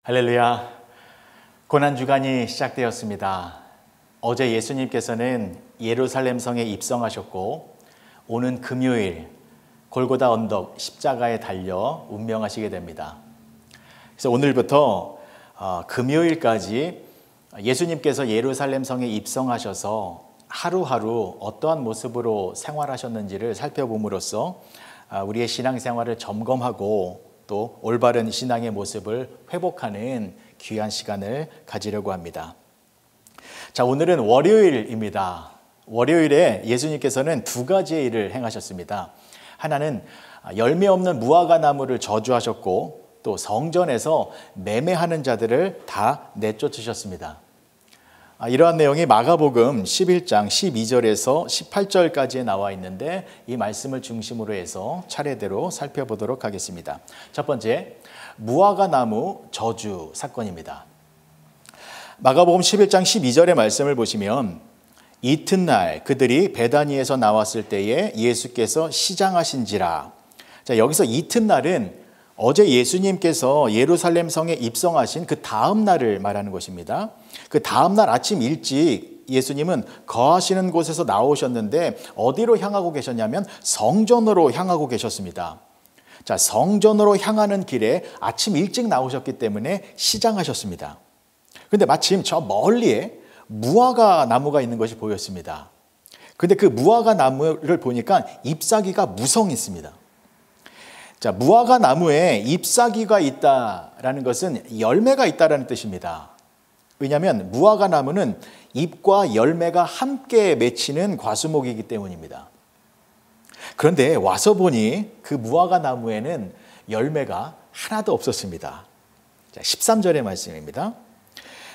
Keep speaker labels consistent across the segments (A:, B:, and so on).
A: 할렐루야. 고난주간이 시작되었습니다. 어제 예수님께서는 예루살렘 성에 입성하셨고 오는 금요일 골고다 언덕 십자가에 달려 운명하시게 됩니다. 그래서 오늘부터 금요일까지 예수님께서 예루살렘 성에 입성하셔서 하루하루 어떠한 모습으로 생활하셨는지를 살펴봄으로써 우리의 신앙생활을 점검하고 또 올바른 신앙의 모습을 회복하는 귀한 시간을 가지려고 합니다. 자, 오늘은 월요일입니다. 월요일에 예수님께서는 두 가지의 일을 행하셨습니다. 하나는 열매 없는 무화과 나무를 저주하셨고 또 성전에서 매매하는 자들을 다 내쫓으셨습니다. 이러한 내용이 마가복음 11장 12절에서 18절까지에 나와 있는데 이 말씀을 중심으로 해서 차례대로 살펴보도록 하겠습니다. 첫 번째, 무화과 나무 저주 사건입니다. 마가복음 11장 12절의 말씀을 보시면 이튿날 그들이 베다니에서 나왔을 때에 예수께서 시장하신지라. 자, 여기서 이튿날은 어제 예수님께서 예루살렘 성에 입성하신 그 다음 날을 말하는 것입니다. 그 다음 날 아침 일찍 예수님은 거하시는 곳에서 나오셨는데 어디로 향하고 계셨냐면 성전으로 향하고 계셨습니다. 자, 성전으로 향하는 길에 아침 일찍 나오셨기 때문에 시장하셨습니다. 그런데 마침 저 멀리에 무화과 나무가 있는 것이 보였습니다. 그런데 그 무화과 나무를 보니까 잎사귀가 무성했습니다. 자, 무화과 나무에 잎사귀가 있다라는 것은 열매가 있다라는 뜻입니다. 왜냐하면 무화과 나무는 잎과 열매가 함께 맺히는 과수목이기 때문입니다. 그런데 와서 보니 그 무화과 나무에는 열매가 하나도 없었습니다. 자, 13절의 말씀입니다.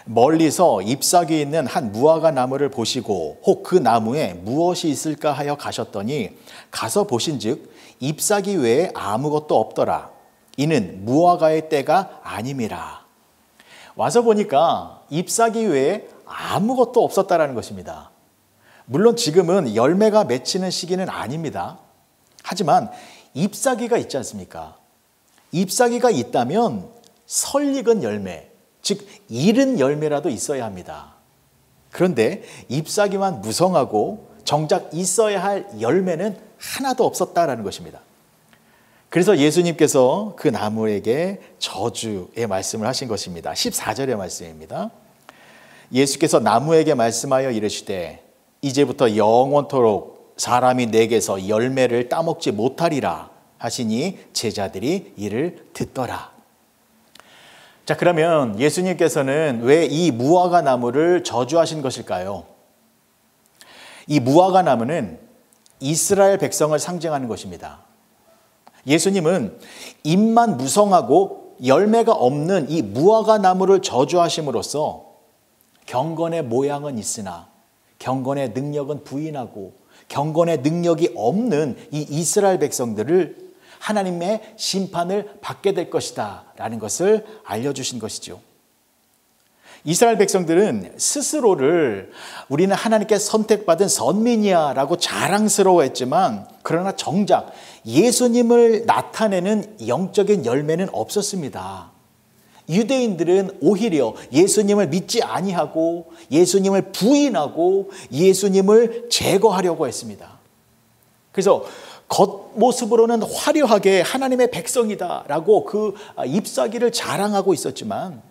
A: 멀리서 잎사귀 있는 한 무화과 나무를 보시고 혹 그 나무에 무엇이 있을까 하여 가셨더니 가서 보신즉 잎사귀 외에 아무것도 없더라. 이는 무화과의 때가 아님이라. 와서 보니까 잎사귀 외에 아무것도 없었다라는 것입니다. 물론 지금은 열매가 맺히는 시기는 아닙니다. 하지만 잎사귀가 있지 않습니까? 잎사귀가 있다면 설익은 열매, 즉 이른 열매라도 있어야 합니다. 그런데 잎사귀만 무성하고 정작 있어야 할 열매는 하나도 없었다라는 것입니다. 그래서 예수님께서 그 나무에게 저주의 말씀을 하신 것입니다. 14절의 말씀입니다. 예수께서 나무에게 말씀하여 이르시되 이제부터 영원토록 사람이 내게서 열매를 따먹지 못하리라 하시니 제자들이 이를 듣더라. 자, 그러면 예수님께서는 왜 이 무화과 나무를 저주하신 것일까요? 이 무화과 나무는 이스라엘 백성을 상징하는 것입니다. 예수님은 잎만 무성하고 열매가 없는 이 무화과 나무를 저주하심으로써 경건의 모양은 있으나 경건의 능력은 부인하고 경건의 능력이 없는 이 이스라엘 백성들을 하나님의 심판을 받게 될 것이다 라는 것을 알려주신 것이죠. 이스라엘 백성들은 스스로를 우리는 하나님께 선택받은 선민이야 라고 자랑스러워했지만 그러나 정작 예수님을 나타내는 영적인 열매는 없었습니다. 유대인들은 오히려 예수님을 믿지 아니하고 예수님을 부인하고 예수님을 제거하려고 했습니다. 그래서 겉모습으로는 화려하게 하나님의 백성이다 라고 그 잎사귀를 자랑하고 있었지만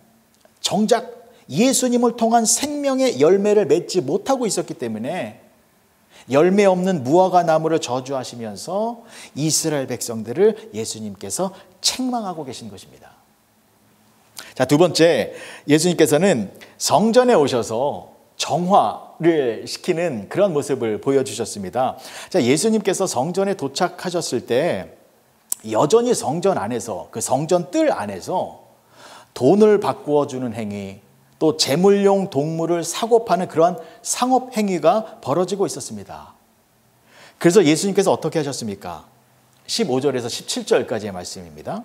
A: 정작 예수님을 통한 생명의 열매를 맺지 못하고 있었기 때문에 열매 없는 무화과 나무를 저주하시면서 이스라엘 백성들을 예수님께서 책망하고 계신 것입니다. 자, 두 번째, 예수님께서는 성전에 오셔서 정화를 시키는 그런 모습을 보여주셨습니다. 자, 예수님께서 성전에 도착하셨을 때 여전히 성전 안에서 그 성전 뜰 안에서 돈을 바꾸어 주는 행위 또 제물용 동물을 사고 파는 그러한 상업 행위가 벌어지고 있었습니다. 그래서 예수님께서 어떻게 하셨습니까? 15절에서 17절까지의 말씀입니다.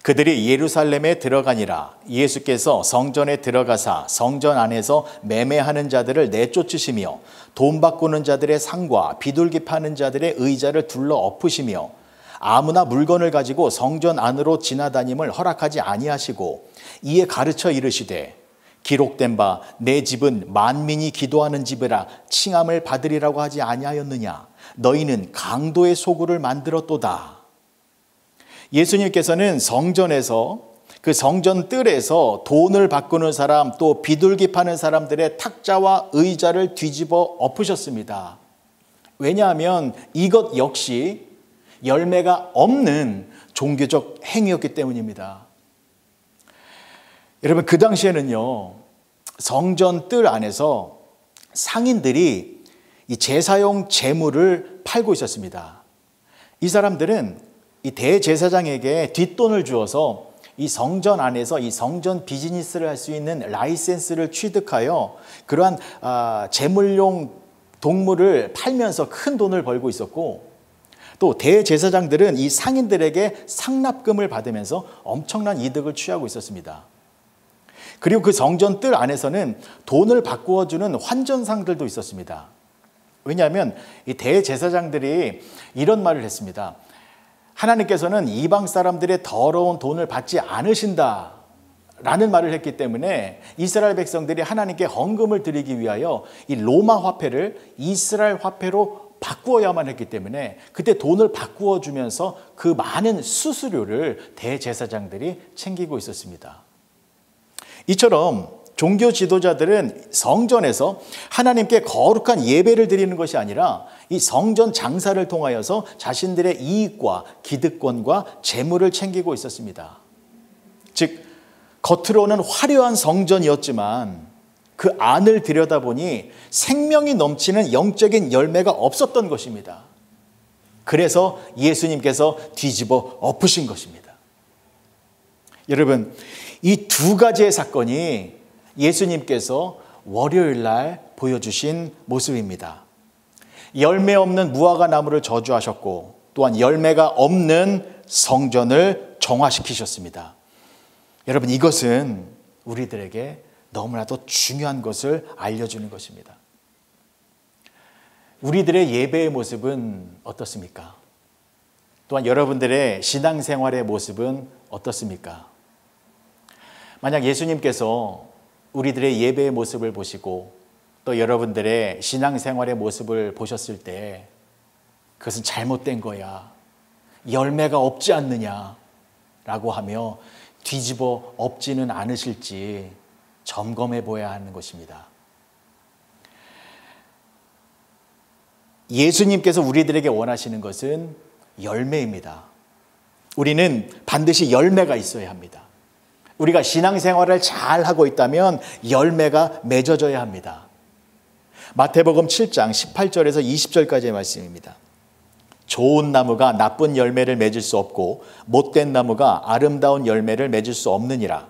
A: 그들이 예루살렘에 들어가니라. 예수께서 성전에 들어가사 성전 안에서 매매하는 자들을 내쫓으시며 돈 바꾸는 자들의 상과 비둘기 파는 자들의 의자를 둘러 엎으시며 아무나 물건을 가지고 성전 안으로 지나다님을 허락하지 아니하시고 이에 가르쳐 이르시되 기록된 바 내 집은 만민이 기도하는 집이라 칭함을 받으리라고 하지 아니하였느냐. 너희는 강도의 소굴을 만들었도다. 예수님께서는 성전에서 그 성전 뜰에서 돈을 바꾸는 사람 또 비둘기 파는 사람들의 탁자와 의자를 뒤집어 엎으셨습니다. 왜냐하면 이것 역시 열매가 없는 종교적 행위였기 때문입니다. 여러분, 그 당시에는요, 성전 뜰 안에서 상인들이 이 제사용 제물을 팔고 있었습니다. 이 사람들은 이 대제사장에게 뒷돈을 주어서 이 성전 안에서 이 성전 비즈니스를 할 수 있는 라이센스를 취득하여 그러한 제물용 동물을 팔면서 큰 돈을 벌고 있었고, 또 대제사장들은 이 상인들에게 상납금을 받으면서 엄청난 이득을 취하고 있었습니다. 그리고 그 성전 뜰 안에서는 돈을 바꾸어 주는 환전상들도 있었습니다. 왜냐하면 이 대제사장들이 이런 말을 했습니다. 하나님께서는 이방 사람들의 더러운 돈을 받지 않으신다 라는 말을 했기 때문에 이스라엘 백성들이 하나님께 헌금을 드리기 위하여 이 로마 화폐를 이스라엘 화폐로 바꾸어야만 했기 때문에 그때 돈을 바꾸어 주면서 그 많은 수수료를 대제사장들이 챙기고 있었습니다. 이처럼 종교 지도자들은 성전에서 하나님께 거룩한 예배를 드리는 것이 아니라 이 성전 장사를 통하여서 자신들의 이익과 기득권과 재물을 챙기고 있었습니다. 즉, 겉으로는 화려한 성전이었지만 그 안을 들여다보니 생명이 넘치는 영적인 열매가 없었던 것입니다. 그래서 예수님께서 뒤집어 엎으신 것입니다. 여러분, 이 두 가지의 사건이 예수님께서 월요일 날 보여주신 모습입니다. 열매 없는 무화과 나무를 저주하셨고 또한 열매가 없는 성전을 정화시키셨습니다. 여러분, 이것은 우리들에게 너무나도 중요한 것을 알려주는 것입니다. 우리들의 예배의 모습은 어떻습니까? 또한 여러분들의 신앙생활의 모습은 어떻습니까? 만약 예수님께서 우리들의 예배의 모습을 보시고 또 여러분들의 신앙생활의 모습을 보셨을 때 그것은 잘못된 거야, 열매가 없지 않느냐 라고 하며 뒤집어 엎지는 않으실지 점검해 보아야 하는 것입니다. 예수님께서 우리들에게 원하시는 것은 열매입니다. 우리는 반드시 열매가 있어야 합니다. 우리가 신앙생활을 잘 하고 있다면 열매가 맺어져야 합니다. 마태복음 7장 18절에서 20절까지의 말씀입니다. 좋은 나무가 나쁜 열매를 맺을 수 없고 못된 나무가 아름다운 열매를 맺을 수 없느니라.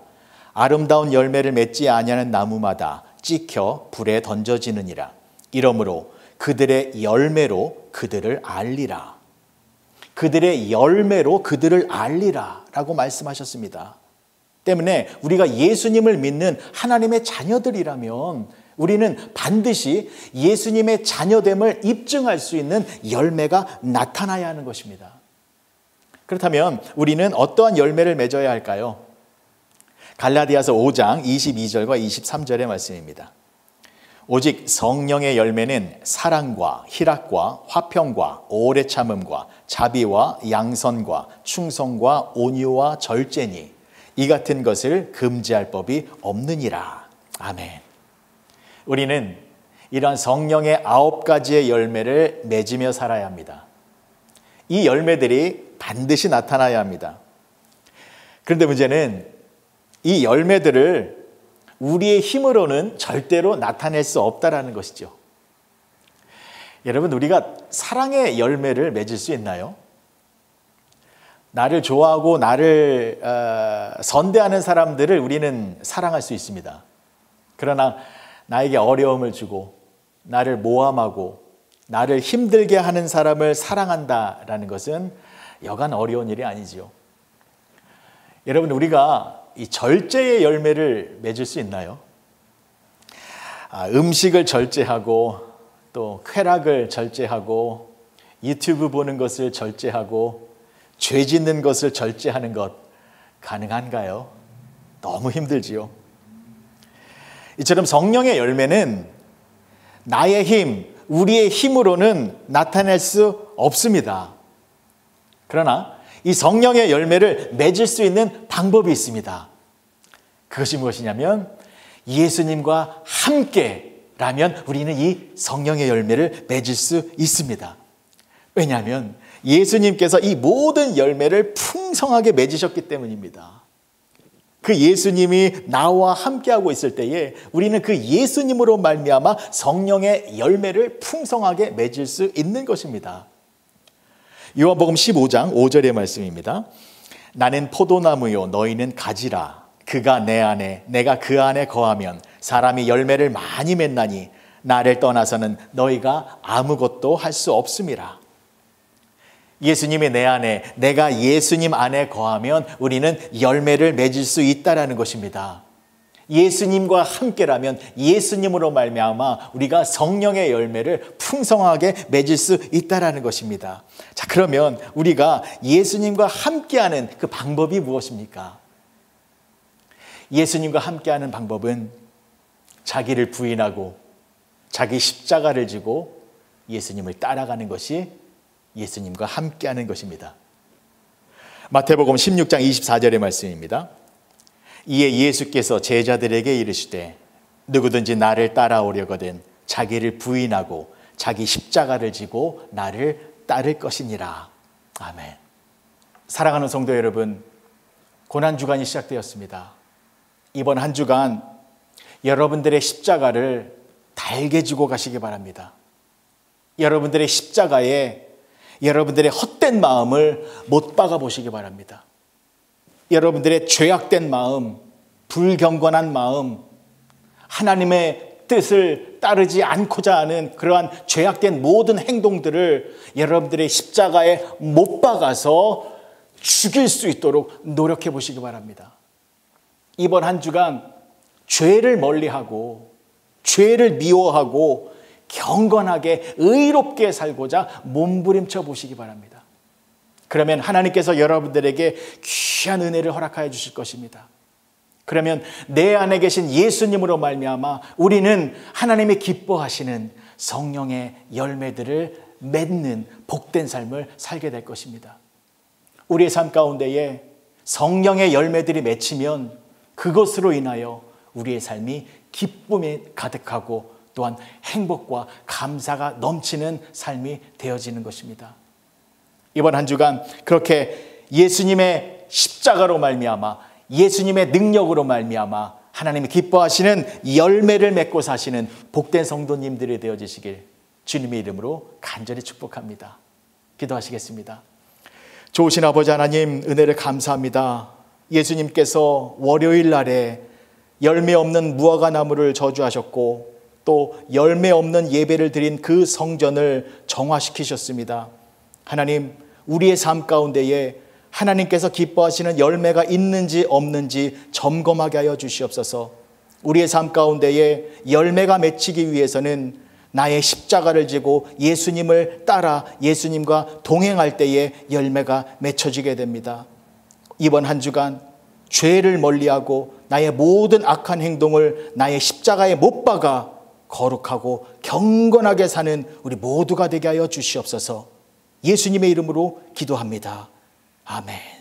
A: 아름다운 열매를 맺지 아니하는 나무마다 찍혀 불에 던져지느니라. 이러므로 그들의 열매로 그들을 알리라. 그들의 열매로 그들을 알리라 라고 말씀하셨습니다. 때문에 우리가 예수님을 믿는 하나님의 자녀들이라면 우리는 반드시 예수님의 자녀됨을 입증할 수 있는 열매가 나타나야 하는 것입니다. 그렇다면 우리는 어떠한 열매를 맺어야 할까요? 갈라디아서 5장 22절과 23절의 말씀입니다. 오직 성령의 열매는 사랑과 희락과 화평과 오래 참음과 자비와 양선과 충성과 온유와 절제니 이 같은 것을 금지할 법이 없느니라. 아멘. 우리는 이러한 성령의 9가지의 열매를 맺으며 살아야 합니다. 이 열매들이 반드시 나타나야 합니다. 그런데 문제는 이 열매들을 우리의 힘으로는 절대로 나타낼 수 없다라는 것이죠. 여러분, 우리가 사랑의 열매를 맺을 수 있나요? 나를 좋아하고 나를 선대하는 사람들을 우리는 사랑할 수 있습니다. 그러나 나에게 어려움을 주고 나를 모함하고 나를 힘들게 하는 사람을 사랑한다라는 것은 여간 어려운 일이 아니지요. 여러분, 우리가 이 절제의 열매를 맺을 수 있나요? 음식을 절제하고 또 쾌락을 절제하고 유튜브 보는 것을 절제하고 죄 짓는 것을 절제하는 것 가능한가요? 너무 힘들지요. 이처럼 성령의 열매는 나의 힘, 우리의 힘으로는 나타낼 수 없습니다. 그러나 이 성령의 열매를 맺을 수 있는 방법이 있습니다. 그것이 무엇이냐면 예수님과 함께라면 우리는 이 성령의 열매를 맺을 수 있습니다. 왜냐하면 예수님께서 이 모든 열매를 풍성하게 맺으셨기 때문입니다. 그 예수님이 나와 함께하고 있을 때에 우리는 그 예수님으로 말미암아 성령의 열매를 풍성하게 맺을 수 있는 것입니다. 요한복음 15장 5절의 말씀입니다. 나는 포도나무요 너희는 가지라. 그가 내 안에 내가 그 안에 거하면 사람이 열매를 많이 맺나니 나를 떠나서는 너희가 아무것도 할 수 없음이라. 예수님이 내 안에, 내가 예수님 안에 거하면 우리는 열매를 맺을 수 있다라는 것입니다. 예수님과 함께라면 예수님으로 말미암아 우리가 성령의 열매를 풍성하게 맺을 수 있다라는 것입니다. 자, 그러면 우리가 예수님과 함께하는 그 방법이 무엇입니까? 예수님과 함께하는 방법은 자기를 부인하고 자기 십자가를 지고 예수님을 따라가는 것이 예수님과 함께하는 것입니다. 마태복음 16장 24절의 말씀입니다. 이에 예수께서 제자들에게 이르시되 누구든지 나를 따라오려거든 자기를 부인하고 자기 십자가를 지고 나를 따를 것이니라. 아멘. 사랑하는 성도 여러분, 고난주간이 시작되었습니다. 이번 한 주간 여러분들의 십자가를 달게 지고 가시기 바랍니다. 여러분들의 십자가에 여러분들의 헛된 마음을 못 박아 보시기 바랍니다. 여러분들의 죄악된 마음, 불경건한 마음, 하나님의 뜻을 따르지 않고자 하는 그러한 죄악된 모든 행동들을 여러분들의 십자가에 못 박아서 죽일 수 있도록 노력해 보시기 바랍니다. 이번 한 주간 죄를 멀리하고 죄를 미워하고 경건하게 의롭게 살고자 몸부림쳐 보시기 바랍니다. 그러면 하나님께서 여러분들에게 귀한 은혜를 허락하여 주실 것입니다. 그러면 내 안에 계신 예수님으로 말미암아 우리는 하나님이 기뻐하시는 성령의 열매들을 맺는 복된 삶을 살게 될 것입니다. 우리의 삶 가운데에 성령의 열매들이 맺히면 그것으로 인하여 우리의 삶이 기쁨이 가득하고 또한 행복과 감사가 넘치는 삶이 되어지는 것입니다. 이번 한 주간 그렇게 예수님의 십자가로 말미암아 예수님의 능력으로 말미암아 하나님이 기뻐하시는 열매를 맺고 사시는 복된 성도님들이 되어지시길 주님의 이름으로 간절히 축복합니다. 기도하시겠습니다. 좋으신 아버지 하나님, 은혜를 감사합니다. 예수님께서 월요일 날에 열매 없는 무화과 나무를 저주하셨고 또 열매 없는 예배를 드린 그 성전을 정화시키셨습니다. 하나님, 우리의 삶 가운데에 하나님께서 기뻐하시는 열매가 있는지 없는지 점검하게 하여 주시옵소서. 우리의 삶 가운데에 열매가 맺히기 위해서는 나의 십자가를 지고 예수님을 따라 예수님과 동행할 때에 열매가 맺혀지게 됩니다. 이번 한 주간 죄를 멀리하고 나의 모든 악한 행동을 나의 십자가에 못 박아 거룩하고 경건하게 사는 우리 모두가 되게 하여 주시옵소서. 예수님의 이름으로 기도합니다. 아멘.